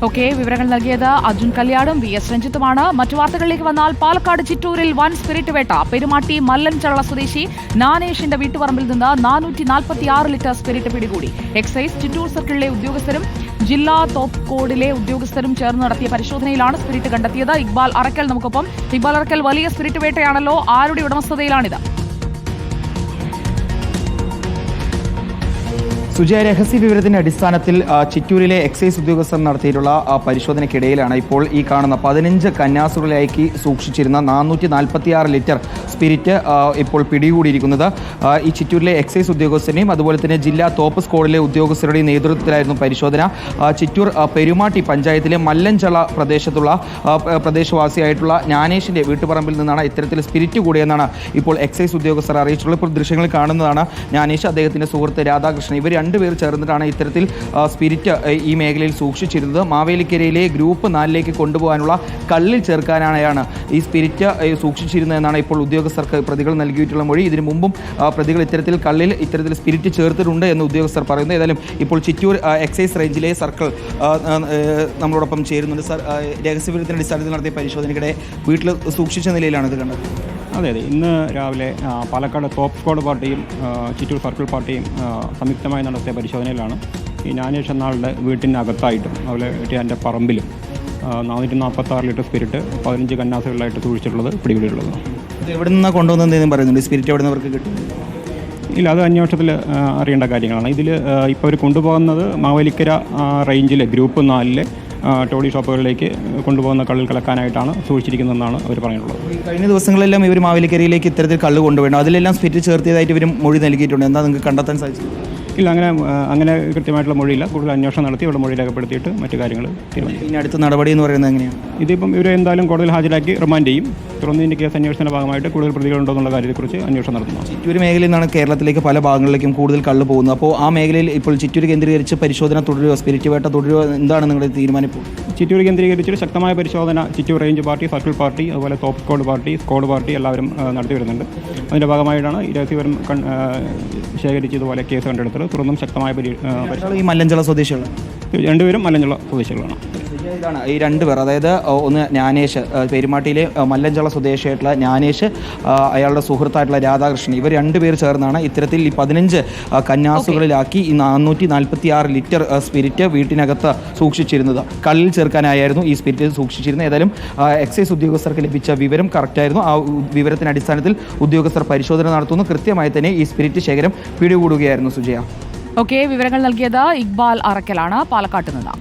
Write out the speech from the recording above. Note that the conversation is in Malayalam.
ഓക്കെ, വിവരങ്ങൾ നൽകിയത് അർജുൻ കല്യാടും VS രഞ്ജിത്തുമാണ്. മറ്റു വാർത്തകളിലേക്ക് വന്നാൽ പാലക്കാട് ചിറ്റൂരിൽ വൻ സ്പിരിറ്റ് വേട്ട. പെരുമാട്ടി മല്ലൻചള്ള സ്വദേശി നാനേഷിന്റെ വീട്ടുപറമ്പിൽ നിന്ന് 446 ലിറ്റർ സ്പിരിറ്റ് പിടികൂടി. എക്സൈസ്, ചിറ്റൂർ സർക്കിളിലെ ഉദ്യോഗസ്ഥരും ജില്ലാ തോപ്പ് കോഡിലെ ഉദ്യോഗസ്ഥരും ചേർന്ന് നടത്തിയ പരിശോധനയിലാണ് സ്പിരിറ്റ് കണ്ടെത്തിയത്. ഇക്ബാൽ അറക്കൽ നമുക്കൊപ്പം. ഇക്ബാൽ അറക്കൽ, വലിയ സ്പിരിറ്റ് വേട്ടയാണല്ലോ, ആരുടെ ഉടമസ്ഥതയിലാണിത്? സുജയ, രഹസ്യ വിവരത്തിന്റെ അടിസ്ഥാനത്തിൽ ചിറ്റൂരിലെ എക്സൈസ് ഉദ്യോഗസ്ഥർ നടത്തിയിട്ടുള്ള പരിശോധനയ്ക്കിടയിലാണ് ഇപ്പോൾ ഈ കാണുന്ന 15 കന്യാസുകളിലായി സൂക്ഷിച്ചിരുന്ന 446 ലിറ്റർ സ്പിരിറ്റ് ഇപ്പോൾ പിടികൂടിയിരിക്കുന്നത്. ഈ ചിറ്റൂരിലെ എക്സൈസ് ഉദ്യോഗസ്ഥരുടെയും അതുപോലെ തന്നെ ജില്ലാ തോപ്പ് സ്ക്വാഡിലെ ഉദ്യോഗസ്ഥരുടെയും നേതൃത്വത്തിലായിരുന്നു പരിശോധന. ചിറ്റൂർ പെരുമാട്ടി പഞ്ചായത്തിലെ മല്ലൻചള പ്രദേശവാസിയായിട്ടുള്ള ജ്ഞാനേഷിന്റെ വീട്ടുപറമ്പിൽ നിന്നാണ് ഇത്തരത്തിൽ സ്പിരിറ്റ് കൂടിയെന്നാണ് ഇപ്പോൾ എക്സൈസ് ഉദ്യോഗസ്ഥർ അറിയിച്ചിട്ടുള്ളത്. ഇപ്പോൾ ദൃശ്യങ്ങളിൽ കാണുന്നതാണ് ജ്ഞാനേഷ്, അദ്ദേഹത്തിന്റെ സുഹൃത്ത് രാധാകൃഷ്ണൻ. ഇവർ രണ്ടുപേർ ചേർന്നിട്ടാണ് ഇത്തരത്തിൽ സ്പിരിറ്റ് ഈ മേഖലയിൽ സൂക്ഷിച്ചിരുന്നത്. മാവേലിക്കരയിലെ ഗ്രൂപ്പ് 4ലേക്ക് കൊണ്ടുപോകാനുള്ള കള്ളിൽ ചേർക്കാനായാണ് ഈ സ്പിരിറ്റ് സൂക്ഷിച്ചിരുന്നതെന്നാണ് ഇപ്പോൾ ഉദ്യോഗസ്ഥർക്ക് പ്രതികൾ നൽകിയിട്ടുള്ള മൊഴി. ഇതിനു മുമ്പും പ്രതികൾ ഇത്തരത്തിൽ സ്പിരിറ്റ് ചേർത്തിട്ടുണ്ട് എന്ന് ഉദ്യോഗസ്ഥർ പറയുന്നു. ഏതായാലും ഇപ്പോൾ ചിറ്റൂർ എക്സൈസ് റേഞ്ചിലെ സർക്കിൾ നമ്മളോടൊപ്പം ചേരുന്നുണ്ട്. സർ, രഹസ്യവിവരത്തിന്റെ അടിസ്ഥാനത്തിൽ നടത്തിയ പരിശോധനയ്ക്കിടെ വീട്ടിൽ സൂക്ഷിച്ച നിലയിലാണ് ഇത് കണ്ടത്? അതെ, ഇന്ന് രാവിലെ പാലക്കാട് തോപ്പ് സ്ക്വാഡ് പാർട്ടിയും ചിറ്റൂർ സർക്കിൾ പാർട്ടിയും സംയുക്തമായി നടത്തിയ പരിശോധനയിലാണ് ഈ നാനേഷ് എന്നാളുടെ വീട്ടിനകത്തായിട്ടും അതുപോലെ എൻ്റെ പറമ്പിലും 446 ലിറ്റർ സ്പിരിറ്റ് 15 കന്നാസുകളിലായിട്ട് സൂക്ഷിച്ചിട്ടുള്ളത് പിടികൂടിയിട്ടുള്ളത്. എവിടെ നിന്നാണ് കൊണ്ടുവന്നതെന്ന് പറയുന്നുണ്ട്? സ്പിരിറ്റ് എവിടെ നിന്നവർക്ക് കിട്ടും? ഇല്ല, അത് അന്വേഷണത്തിൽ അറിയേണ്ട കാര്യങ്ങളാണ്. ഇതിൽ ഇപ്പോൾ അവർ കൊണ്ടുപോകുന്നത് മാവേലിക്കര റേഞ്ചിലെ ഗ്രൂപ്പ് 4-ലെ ടോളി ഷോപ്പുകളിലേക്ക് കൊണ്ടുപോകുന്ന കള്ളിൽ കലക്കാനായിട്ടാണ് സൂക്ഷിച്ചിരിക്കുന്നതെന്നാണ് അവർ പറഞ്ഞിട്ടുള്ളത്. കഴിഞ്ഞ ദിവസങ്ങളെല്ലാം ഇവർ മാവേലിക്കരയിലേക്ക് ഇത്തരത്തിൽ കള്ള് കൊണ്ടുപോകണം, അതിലെല്ലാം സ്പിരിറ്റ് ചേർത്തിയതായിട്ട് ഇവർ മൊഴി നൽകിയിട്ടുണ്ട്. എന്താ നിങ്ങൾക്ക് കണ്ടെത്താൻ സാധിച്ചു? ഇല്ല, അങ്ങനെ കൃത്യമായിട്ടുള്ള മൊഴിയില്ല. കൂടുതൽ അന്വേഷണം നടത്തി ഇവിടെ മൊഴി രേഖപ്പെടുത്തിയിട്ട് മറ്റു കാര്യങ്ങൾ തീരുമാനിക്കും. ഇനി അടുത്ത നടപടി എന്ന് പറയുന്നത് എങ്ങനെയാണ്? ഇതിപ്പം ഇവരെ എന്തായാലും കോടതിയിൽ ഹാജരാക്കി റിമാൻഡ് ചെയ്യും. തുടർന്ന് ഇതിൻ്റെ കേസ് അന്വേഷണ ഭാഗമായിട്ട് കൂടുതൽ പ്രതികളുണ്ടോ എന്നുള്ള കാര്യത്തെക്കുറിച്ച് അന്വേഷണം നടത്തുന്നു. ചിറ്റൂർ മേഖലയിൽ നിന്നാണ് കേരളത്തിലേക്ക് പല ഭാഗങ്ങളിലേക്കും കൂടുതൽ കള്ള് പോകുന്നത്. അപ്പോൾ ആ മേഖലയിൽ ഇപ്പോൾ ചിറ്റൂർ കേന്ദ്രീകരിച്ച് പരിശോധന തുടരുക, സ്പിരിറ്റ് വേട്ട തുടരുക, എന്താണ് നിങ്ങളുടെ തീരുമാനം? ചിറ്റൂർ കേന്ദ്രീകരിച്ച് ശക്തമായ പരിശോധന Chittur range party, circle party, അതുപോലെ തോപ്പ് സ്ക്വാഡ് പാർട്ടി എല്ലാവരും നടത്തി വരുന്നുണ്ട്. അതിൻ്റെ ഭാഗമായിട്ടാണ് ഈ രഹസ്യവിവരം ശേഖരിച്ച് ഇതുപോലെ കേസ് കണ്ടെടുത്തത്. തുടർന്നും ശക്തമായ ഈ മല്ലൻചള സ്വദേശികൾ രണ്ടുപേരും മല്ലൻചള സ്വദേശികളാണ്. ഇതാണ് ഈ രണ്ടുപേർ, അതായത് ഒന്ന് ജ്ഞാനേഷ്, പെരുമാട്ടിയിലെ മല്ലൻചള സ്വദേശിയായിട്ടുള്ള ജ്ഞാനേഷ്, അയാളുടെ സുഹൃത്തായിട്ടുള്ള രാധാകൃഷ്ണൻ, ഇവർ രണ്ടുപേർ ചേർന്നാണ് ഇത്തരത്തിൽ ഈ 15 കന്യാസുകളിലാക്കി ഈ 446 ലിറ്റർ സ്പിരിറ്റ് വീട്ടിനകത്ത് സൂക്ഷിച്ചിരുന്നത്. കള്ളിൽ ചേർക്കാനായിരുന്നു ഈ സ്പിരിറ്റ് സൂക്ഷിച്ചിരുന്നത്. ഏതായാലും എക്സൈസ് ഉദ്യോഗസ്ഥർക്ക് ലഭിച്ച വിവരം കറക്റ്റായിരുന്നു. ആ വിവരത്തിൻ്റെ അടിസ്ഥാനത്തിൽ ഉദ്യോഗസ്ഥർ പരിശോധന നടത്തുന്നു. കൃത്യമായി തന്നെ ഈ സ്പിരിറ്റ് ശേഖരം പിടികൂടുകയായിരുന്നു. സുജയ. ഓക്കെ, വിവരങ്ങൾ നൽകിയത് ഇക്ബാൽ അറക്കലാണ് പാലക്കാട്ട് നിന്ന്.